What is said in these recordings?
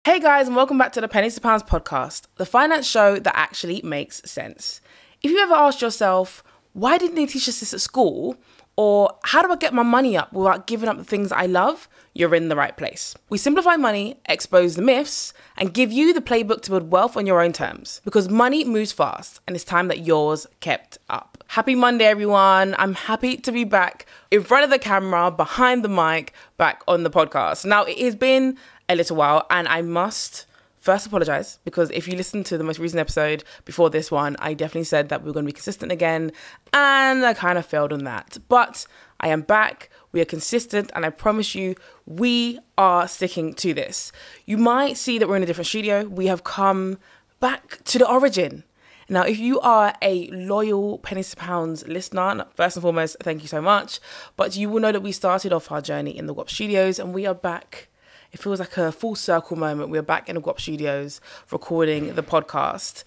Hey guys, and welcome back to the Pennies to Pounds podcast, the finance show that actually makes sense. If you ever asked yourself, why didn't they teach us this at school? Or how do I get my money up without giving up the things I love? You're in the right place. We simplify money, expose the myths, and give you the playbook to build wealth on your own terms. Because money moves fast, and it's time that yours kept up. Happy Monday, everyone. I'm happy to be back in front of the camera, behind the mic, back on the podcast. Now, it has been a little while, and I must first apologize, because if you listen to the most recent episode before this one, I definitely said that we were going to be consistent again, and I kind of failed on that. But I am back, we are consistent, and I promise you, we are sticking to this. You might see that we're in a different studio. We have come back to the origin. Now, if you are a loyal Pennies to Pounds listener, first and foremost, thank you so much. But you will know that we started off our journey in the WAP studios, and we are back. It feels like a full circle moment. We're back in the WAP studios recording the podcast.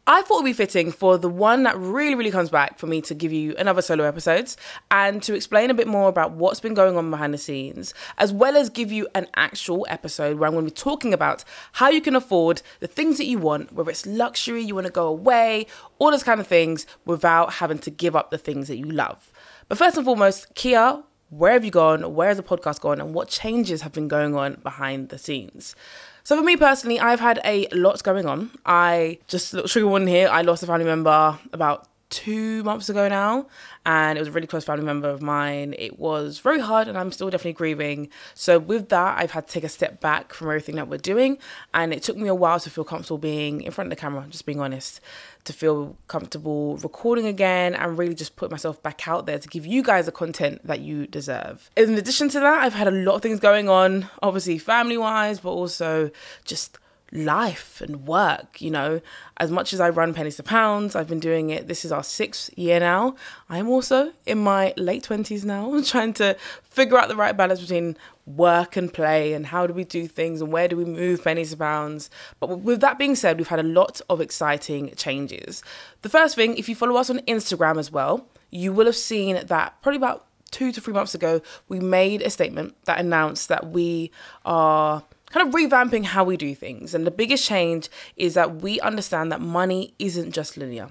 I thought it would be fitting for the one that really comes back for me to give you another solo episodes and to explain a bit more about what's been going on behind the scenes, as well as give you an actual episode where I'm going to be talking about how you can afford the things that you want, whether it's luxury, you want to go away, all those kind of things, without having to give up the things that you love. But first and foremost, Kia, where have you gone? Where has the podcast gone? And what changes have been going on behind the scenes? So for me personally, I've had a lot going on. I just, little trigger warning here, I lost a family member about 2 months ago now, and it was a really close family member of mine. It was very hard, and I'm still definitely grieving. So with that, I've had to take a step back from everything that we're doing, and it took me a while to feel comfortable being in front of the camera, just being honest, to feel comfortable recording again and really just put myself back out there to give you guys the content that you deserve. In addition to that, I've had a lot of things going on, obviously family-wise, but also just life and work. You know, as much as I run Pennies to Pounds, I've been doing it, this is our 6th year now. I'm also in my late 20s now, trying to figure out the right balance between work and play, and how do we do things, and where do we move Pennies to Pounds. But with that being said, we've had a lot of exciting changes. The first thing, if you follow us on Instagram as well, you will have seen that probably about 2 to 3 months ago, we made a statement that announced that we are kind of revamping how we do things. And the biggest change is that we understand that money isn't just linear.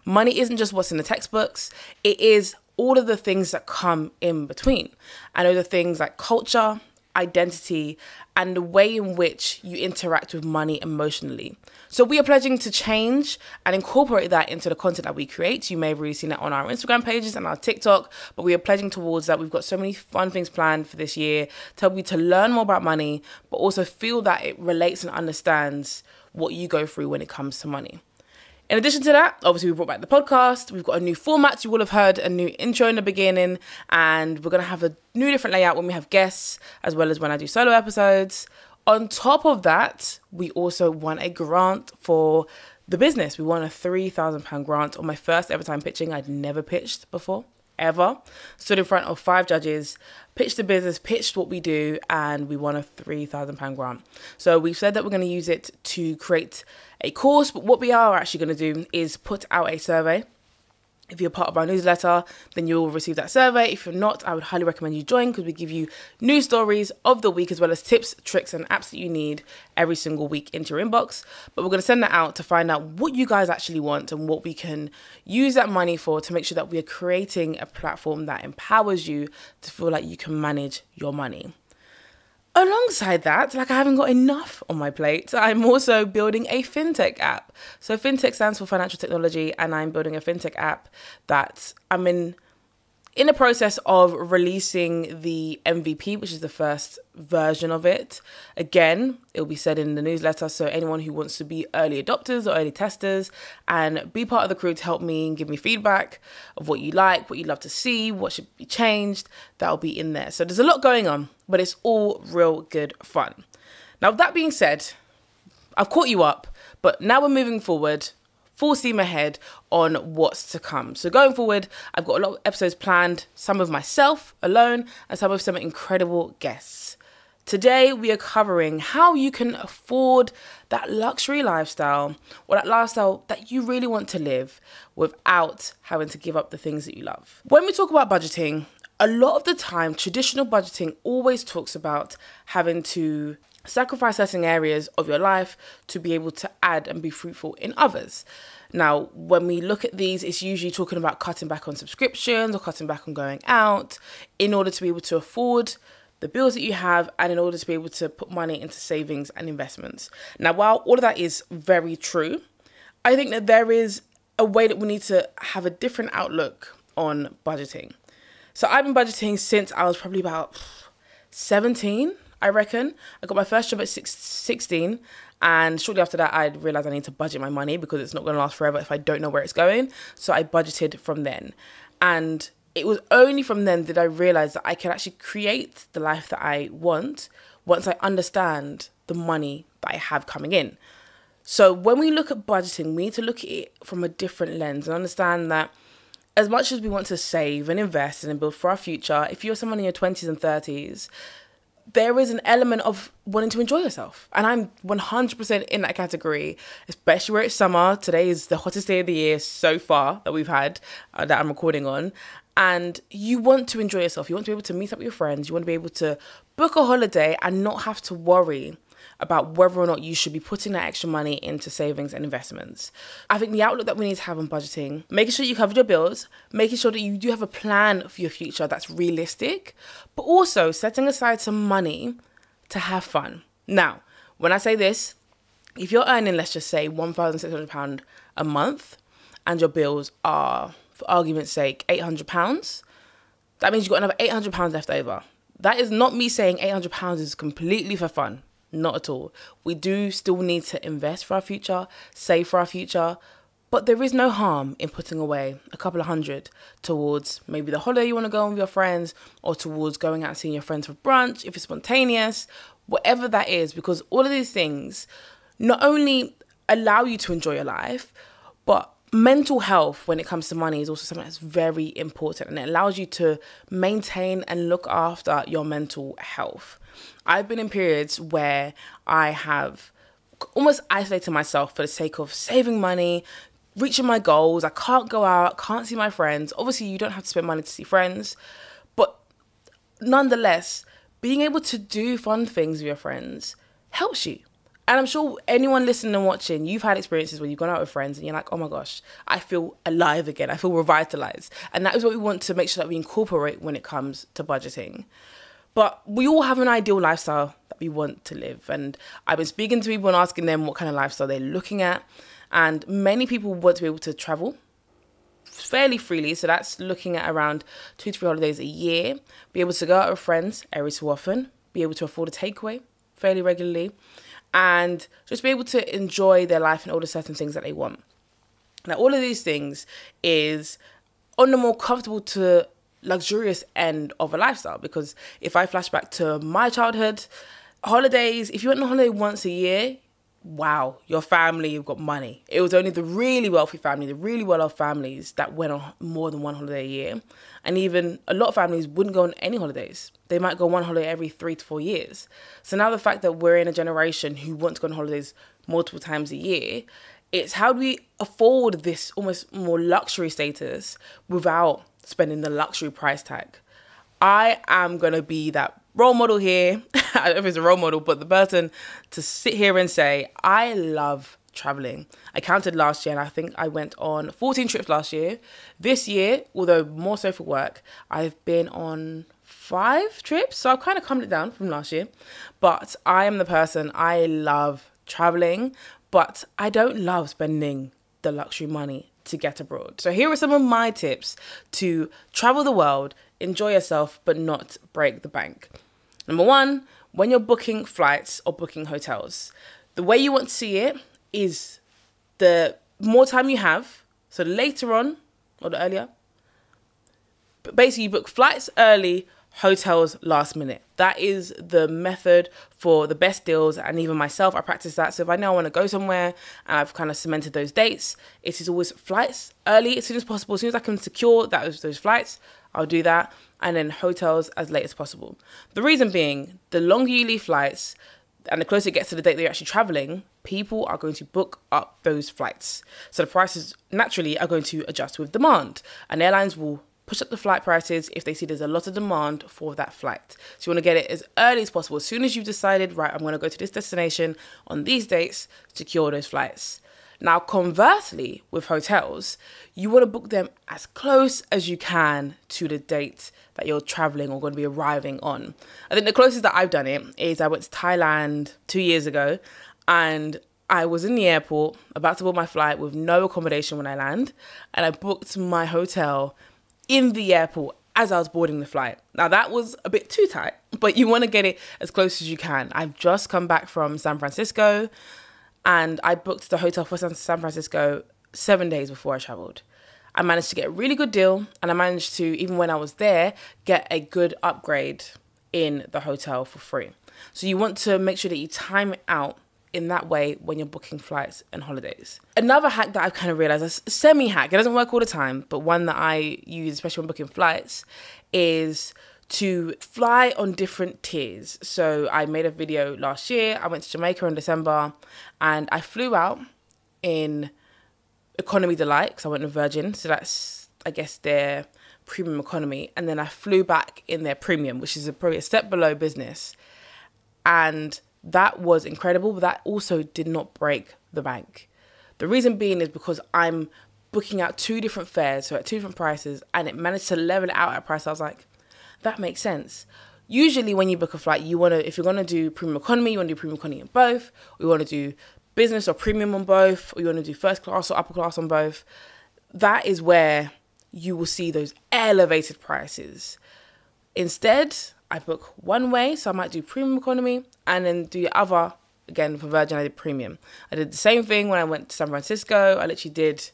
Money isn't just what's in the textbooks. It is all of the things that come in between. And those are things like culture, identity, and the way in which you interact with money emotionally. So we are pledging to change and incorporate that into the content that we create. You may have already seen that on our Instagram pages and our TikTok, but we are pledging towards that. We've got so many fun things planned for this year to help you to learn more about money, but also feel that it relates and understands what you go through when it comes to money. In addition to that, obviously we brought back the podcast. We've got a new format. You will have heard a new intro in the beginning, and we're going to have a new different layout when we have guests, as well as when I do solo episodes. On top of that, we also won a grant for the business. We won a £3,000 grant on my first ever time pitching. I'd never pitched before, ever. Stood in front of 5 judges, pitched the business, pitched what we do, and we won a £3,000 grant. So we've said that we're going to use it to create a course, but what we are actually going to do is put out a survey. If you're part of our newsletter, then you will receive that survey. If you're not, I would highly recommend you join, because we give you news stories of the week, as well as tips, tricks, and apps that you need every single week into your inbox. But we're going to send that out to find out what you guys actually want and what we can use that money for, to make sure that we are creating a platform that empowers you to feel like you can manage your money. Alongside that, like I haven't got enough on my plate, I'm also building a fintech app. So fintech stands for financial technology, and I'm building a fintech app that I'm in the process of releasing the MVP, which is the first version of it. Again, it will be said in the newsletter, so anyone who wants to be early adopters or early testers and be part of the crew to help me and give me feedback of what you like, what you'd love to see, what should be changed, that'll be in there. So there's a lot going on, but it's all real good fun. Now, that being said, I've caught you up, but now we're moving forward, full steam ahead on what's to come. So going forward, I've got a lot of episodes planned, some of myself alone and some of some incredible guests. Today, we are covering how you can afford that luxury lifestyle, or that lifestyle that you really want to live without having to give up the things that you love. When we talk about budgeting, a lot of the time, traditional budgeting always talks about having to Sacrifice certain areas of your life to be able to add and be fruitful in others. Now, when we look at these, it's usually talking about cutting back on subscriptions or cutting back on going out in order to be able to afford the bills that you have and in order to be able to put money into savings and investments. Now, while all of that is very true, I think that there is a way that we need to have a different outlook on budgeting. So I've been budgeting since I was probably about 17, I reckon. I got my first job at 16, and shortly after that, I realized I need to budget my money because it's not going to last forever if I don't know where it's going. So I budgeted from then. And it was only from then that I realized that I can actually create the life that I want once I understand the money that I have coming in. So when we look at budgeting, we need to look at it from a different lens and understand that as much as we want to save and invest and build for our future, if you're someone in your 20s and 30s, there is an element of wanting to enjoy yourself. And I'm 100% in that category, especially where it's summer. Today is the hottest day of the year so far that we've had, that I'm recording on. And you want to enjoy yourself. You want to be able to meet up with your friends. You want to be able to book a holiday and not have to worry about whether or not you should be putting that extra money into savings and investments. I think the outlook that we need to have on budgeting, making sure you cover your bills, making sure that you do have a plan for your future that's realistic, but also setting aside some money to have fun. Now, when I say this, if you're earning, let's just say £1,600 a month and your bills are, for argument's sake, £800, that means you've got another £800 left over. That is not me saying £800 is completely for fun. Not at all. We do still need to invest for our future, save for our future, but there is no harm in putting away a couple of hundred towards maybe the holiday you want to go on with your friends, or towards going out and seeing your friends for brunch, if it's spontaneous, whatever that is, because all of these things not only allow you to enjoy your life, but mental health when it comes to money is also something that's very important, and it allows you to maintain and look after your mental health. I've been in periods where I have almost isolated myself for the sake of saving money, reaching my goals. I can't go out, can't see my friends. Obviously, you don't have to spend money to see friends, but nonetheless, being able to do fun things with your friends helps you. And I'm sure anyone listening and watching, you've had experiences where you've gone out with friends and you're like, oh my gosh, I feel alive again. I feel revitalized. And that is what we want to make sure that we incorporate when it comes to budgeting. But we all have an ideal lifestyle that we want to live. And I've been speaking to people and asking them what kind of lifestyle they're looking at. And many people want to be able to travel fairly freely. So that's looking at around 2 to 3 holidays a year. Be able to go out with friends every so often. Be able to afford a takeaway fairly regularly. And just be able to enjoy their life and all the certain things that they want. Now, all of these things is on the more comfortable to luxurious end of a lifestyle, because if I flash back to my childhood, holidays, if you went on holiday once a year, wow, your family, you've got money. It was only the really wealthy family, the really well-off families that went on more than one holiday a year. And even a lot of families wouldn't go on any holidays. They might go one holiday every 3 to 4 years. So now the fact that we're in a generation who want to go on holidays multiple times a year, it's how do we afford this almost more luxury status without spending the luxury price tag? I am going to be that role model here. I don't know if it's a role model, but the person to sit here and say, I love traveling. I counted last year and I think I went on 14 trips last year. This year, although more so for work, I've been on 5 trips. So I've kind of calmed it down from last year. But I am the person, I love traveling, but I don't love spending the luxury money to get abroad. So here are some of my tips to travel the world, enjoy yourself, but not break the bank. Number 1, when you're booking flights or booking hotels, the way you want to see it is the more time you have, so the later on or the earlier, but basically you book flights early, hotels last minute. That is the method for the best deals, and even myself, I practice that. So if I know I want to go somewhere and I've kind of cemented those dates, it is always flights early as soon as possible. As soon as I can secure those flights, I'll do that, and then hotels as late as possible. The reason being, the longer you leave flights and the closer it gets to the date that you're actually traveling, people are going to book up those flights. So the prices naturally are going to adjust with demand, and airlines will push up the flight prices if they see there's a lot of demand for that flight. So you want to get it as early as possible. As soon as you've decided, right, I'm going to go to this destination on these dates, secure those flights. Now, conversely, with hotels, you want to book them as close as you can to the date that you're traveling or going to be arriving on. I think the closest that I've done it is I went to Thailand 2 years ago, and I was in the airport about to board my flight with no accommodation when I land, and I booked my hotel in the airport as I was boarding the flight. Now, that was a bit too tight, but you want to get it as close as you can. I've just come back from San Francisco, and I booked the hotel for San Francisco 7 days before I traveled. I managed to get a really good deal, and I managed to, even when I was there, get a good upgrade in the hotel for free. So you want to make sure that you time it out in that way when you're booking flights and holidays. Another hack that I've kind of realized, a semi-hack, it doesn't work all the time, but one that I use, especially when booking flights, is to fly on different tiers. So I made a video last year. I went to Jamaica in December, and I flew out in economy delight because I went to Virgin. So that's, I guess, their premium economy. And then I flew back in their premium, which is probably a step below business. And that was incredible, but that also did not break the bank. The reason being is because I'm booking out 2 different fares, so at 2 different prices, and it managed to level it out at a price. I was like, that makes sense. Usually when you book a flight, you want to, if you're going to do premium economy, you want to do premium economy in both, or you want to do business or premium on both, or you want to do first class or upper class on both. That is where you will see those elevated prices. Instead, I book one way, so I might do premium economy, and then do the other, again, for Virgin, I did premium. I did the same thing when I went to San Francisco. I literally did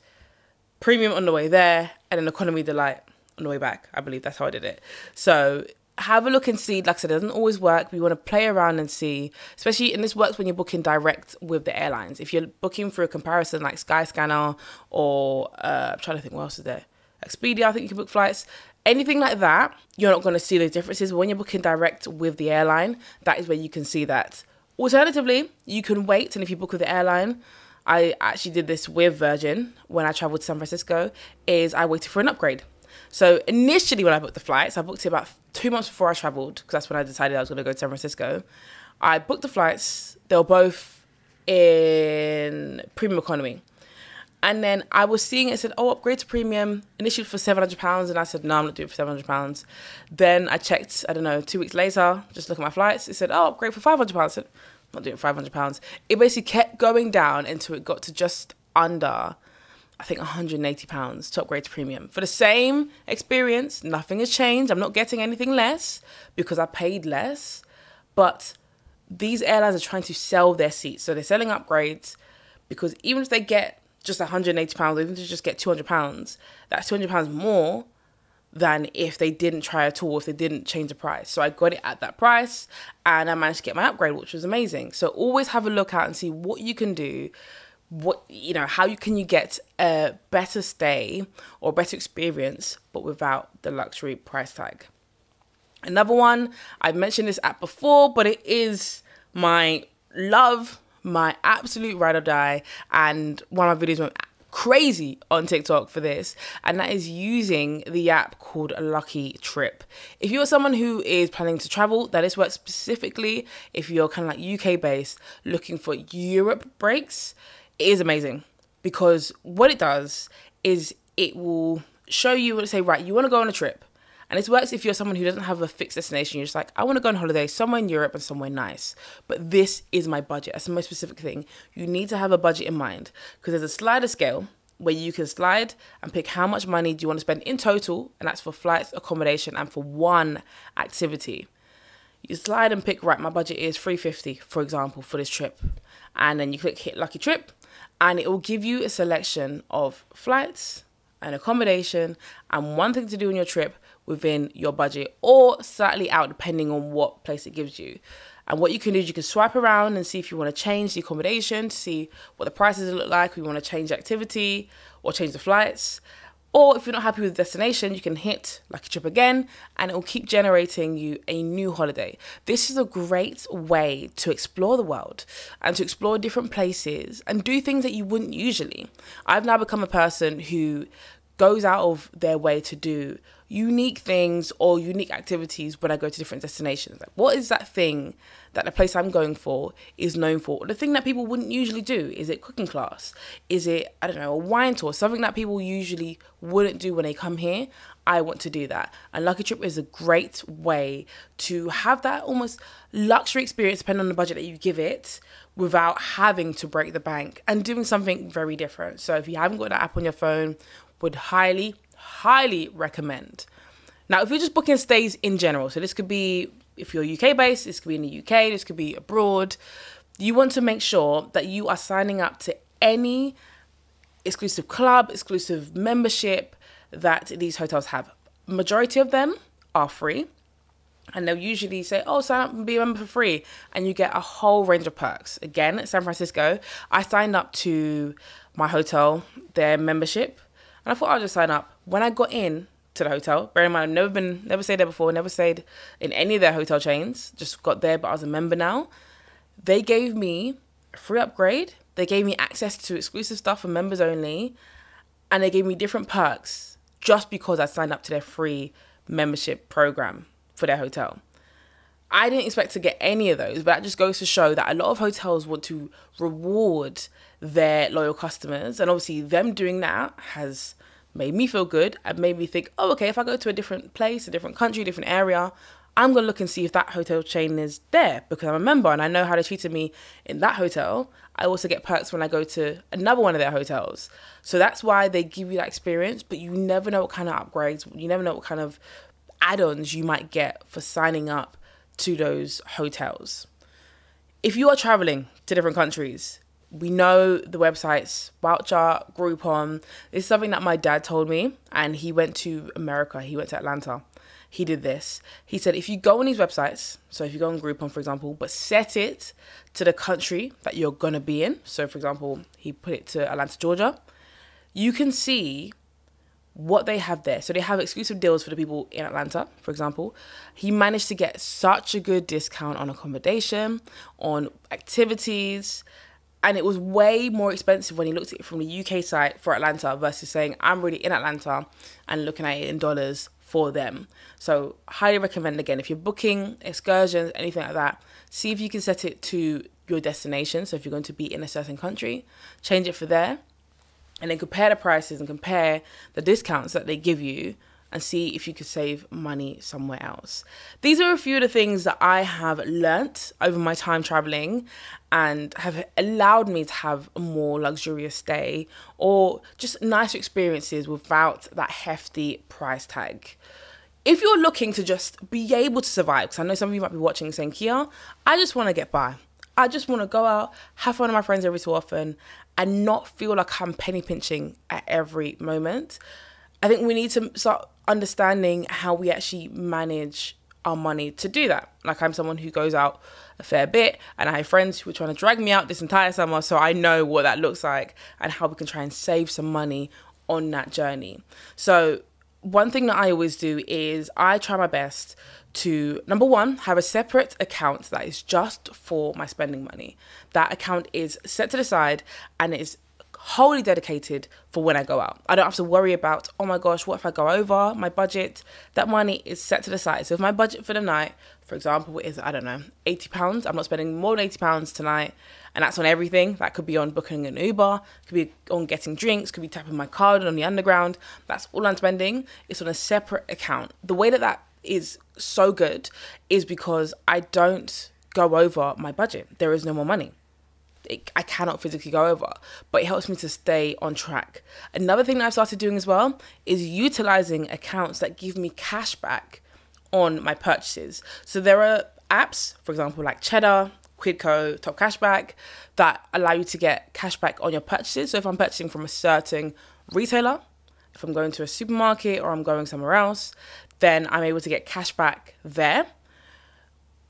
premium on the way there, and then economy delight on the way back. I believe that's how I did it. So have a look and see. Like I said, it doesn't always work. We want to play around and see, especially, and this works when you're booking direct with the airlines. If you're booking for a comparison like Skyscanner or, I'm trying to think, what else is there? Expedia, I think you can book flights. Anything like that, you're not going to see those differences. But when you're booking direct with the airline, that is where you can see that. Alternatively, you can wait, and if you book with the airline, I actually did this with Virgin when I traveled to San Francisco, is I waited for an upgrade. So initially when I booked the flights, I booked it about 2 months before I traveled, because that's when I decided I was going to go to San Francisco. I booked the flights. They were both in premium economy. And then I was seeing it said, oh, upgrade to premium, initially for £700. And I said, no, I'm not doing it for £700. Then I checked, I don't know, 2 weeks later, just look at my flights. It said, oh, upgrade for £500. I said, I'm not doing £500. It basically kept going down until it got to just under, I think, £180 to upgrade to premium. For the same experience, nothing has changed. I'm not getting anything less because I paid less. But these airlines are trying to sell their seats. So they're selling upgrades because even if they get just £180, even if they just get £200, that's £200 more than if they didn't try at all, if they didn't change the price. So I got it at that price and I managed to get my upgrade, which was amazing. So always have a look out and see what you can do, how can you get a better stay or better experience, but without the luxury price tag. Another one, I've mentioned this app before, but it is my love, my absolute ride or die, and one of my videos went crazy on TikTok for this, and that is using the app called Lucky Trip. If you're someone who is planning to travel, that is works specifically if you're kind of like UK based, looking for Europe breaks, it is amazing because what it does is it will show you, let's say, right, you want to go on a trip. And this works if you're someone who doesn't have a fixed destination. You're just like, I want to go on holiday somewhere in Europe and somewhere nice. But this is my budget. That's the most specific thing. You need to have a budget in mind because there's a slider scale where you can slide and pick how much money do you want to spend in total. And that's for flights, accommodation, and for one activity. You slide and pick, right, my budget is $350, for example, for this trip. And then you click hit Lucky Trip and it will give you a selection of flights and accommodation and one thing to do on your trip within your budget or slightly out depending on what place it gives you. And what you can do is you can swipe around and see if you want to change the accommodation, to see what the prices look like, if you want to change the activity or change the flights. Or if you're not happy with the destination, you can hit Lucky Trip again and it will keep generating you a new holiday. This is a great way to explore the world and to explore different places and do things that you wouldn't usually. I've now become a person who goes out of their way to do unique things or unique activities when I go to different destinations. Like, what is that thing that the place I'm going for is known for? The thing that people wouldn't usually do. Is it cooking class? Is it, I don't know, a wine tour? Something that people usually wouldn't do when they come here. I want to do that. And Lucky Trip is a great way to have that almost luxury experience, depending on the budget that you give it, without having to break the bank and doing something very different. So if you haven't got that app on your phone, would highly recommend. Now, if you're just booking stays in general, so this could be, if you're UK based, this could be in the UK, this could be abroad, you want to make sure that you are signing up to any exclusive club, exclusive membership that these hotels have. Majority of them are free, and they'll usually say, oh, sign up and be a member for free, and you get a whole range of perks. Again, at San Francisco, I signed up to my hotel, their membership, and I thought I'll just sign up. When I got in to the hotel, bear in mind, I've never stayed there before, never stayed in any of their hotel chains, just got there, but I was a member now. They gave me a free upgrade. They gave me access to exclusive stuff for members only, and they gave me different perks just because I signed up to their free membership program for their hotel. I didn't expect to get any of those, but that just goes to show that a lot of hotels want to reward their loyal customers, and obviously them doing that has made me feel good and made me think, oh, okay, if I go to a different place, a different country, a different area, I'm going to look and see if that hotel chain is there because I'm a member and I know how they treated me in that hotel. I also get perks when I go to another one of their hotels. So that's why they give you that experience, but you never know what kind of upgrades, you never know what kind of add-ons you might get for signing up to those hotels. If you are traveling to different countries, we know the websites, Voucher, Groupon. This is something that my dad told me, and he went to America. He went to Atlanta. He did this. He said, if you go on these websites, so if you go on Groupon, for example, but set it to the country that you're going to be in. So, for example, he put it to Atlanta, Georgia. You can see what they have there. So they have exclusive deals for the people in Atlanta, for example. He managed to get such a good discount on accommodation, on activities, and it was way more expensive when he looked at it from the UK site for Atlanta versus saying, I'm really in Atlanta and looking at it in dollars for them. So highly recommend, again, if you're booking excursions, anything like that, see if you can set it to your destination. So if you're going to be in a certain country, change it for there, and then compare the prices and compare the discounts that they give you and see if you could save money somewhere else. These are a few of the things that I have learnt over my time traveling and have allowed me to have a more luxurious stay or just nicer experiences without that hefty price tag. If you're looking to just be able to survive, because I know some of you might be watching and saying, Kia, I just want to get by. I just want to go out, have fun with my friends every so often, and not feel like I'm penny pinching at every moment. I think we need to start understanding how we actually manage our money to do that. Like, I'm someone who goes out a fair bit, and I have friends who are trying to drag me out this entire summer, so I know what that looks like and how we can try and save some money on that journey. So one thing that I always do is I try my best to, number one, have a separate account that is just for my spending money. That account is set to the side and it is wholly dedicated for when I go out. I don't have to worry about, oh my gosh, what if I go over my budget? That money is set to the side. So if my budget for the night, for example, is, I don't know, £80, I'm not spending more than £80 tonight. And that's on everything. That could be on booking an Uber, could be on getting drinks, could be tapping my card on the underground. That's all I'm spending. It's on a separate account. The way that that is so good is because I don't go over my budget. There is no more money. I cannot physically go over, but it helps me to stay on track. Another thing that I've started doing as well is utilizing accounts that give me cash back on my purchases. So there are apps, for example, like Cheddar, Quidco, Top Cashback, that allow you to get cashback on your purchases. So if I'm purchasing from a certain retailer, if I'm going to a supermarket or I'm going somewhere else, then I'm able to get cashback there.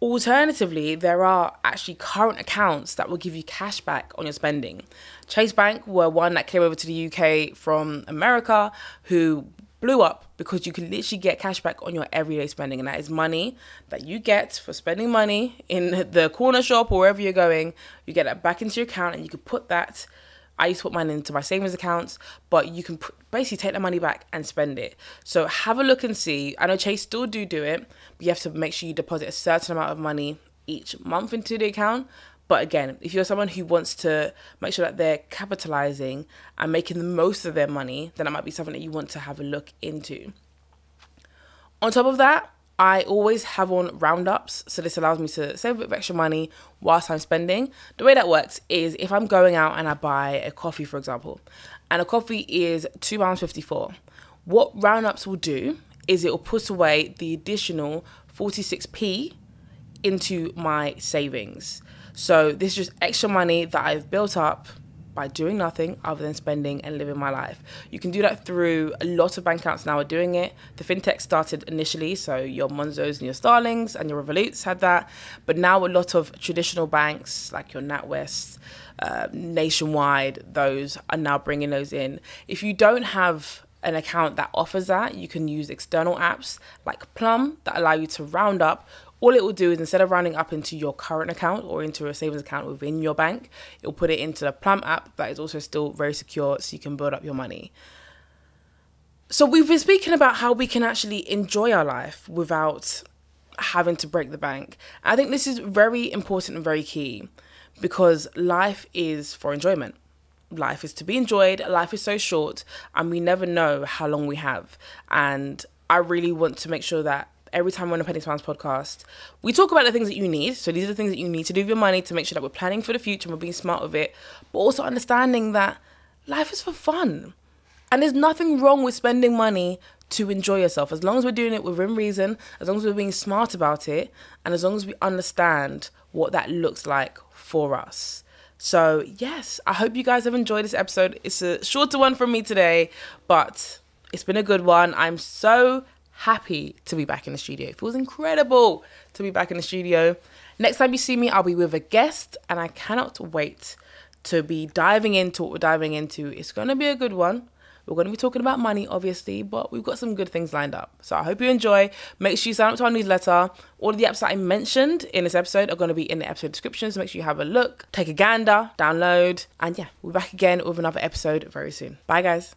Alternatively, there are actually current accounts that will give you cash back on your spending. Chase Bank were one that came over to the UK from America who blew up because you can literally get cash back on your everyday spending. And that is money that you get for spending money in the corner shop or wherever you're going. You get that back into your account and you can put that I used to put mine into my savings accounts, but you can basically take the money back and spend it. So have a look and see. I know Chase still do it, but you have to make sure you deposit a certain amount of money each month into the account. But again, if you're someone who wants to make sure that they're capitalizing and making the most of their money, then that might be something that you want to have a look into. On top of that, I always have on roundups. So this allows me to save a bit of extra money whilst I'm spending. The way that works is if I'm going out and I buy a coffee, for example, and a coffee is £2.54, what roundups will do is it will put away the additional 46p into my savings. So this is just extra money that I've built up by doing nothing other than spending and living my life. You can do that through a lot of bank accounts now are doing it. The fintech started initially, so your Monzos and your Starlings and your Revoluts had that. But now a lot of traditional banks like your NatWest, Nationwide, those are now bringing those in. If you don't have an account that offers that, you can use external apps like Plum that allow you to round up. All it will do is instead of rounding up into your current account or into a savings account within your bank, it will put it into the Plum app that is also still very secure, so you can build up your money. So we've been speaking about how we can actually enjoy our life without having to break the bank. I think this is very important and very key because life is for enjoyment. Life is to be enjoyed. Life is so short and we never know how long we have. And I really want to make sure that every time we're on a Pennies podcast, we talk about the things that you need. So these are the things that you need to do with your money to make sure that we're planning for the future and we're being smart with it, but also understanding that life is for fun. And there's nothing wrong with spending money to enjoy yourself, as long as we're doing it within reason, as long as we're being smart about it, and as long as we understand what that looks like for us. So yes, I hope you guys have enjoyed this episode. It's a shorter one from me today, but it's been a good one. I'm so happy to be back in the studio. It feels incredible to be back in the studio. Next time you see me, I'll be with a guest, and I cannot wait to be diving into what we're diving into. It's going to be a good one. We're going to be talking about money, obviously, but we've got some good things lined up. So I hope you enjoy. Make sure you sign up to our newsletter. All of the apps that I mentioned in this episode are going to be in the episode description. So make sure you have a look, take a gander, download. And yeah, we'll be back again with another episode very soon. Bye, guys.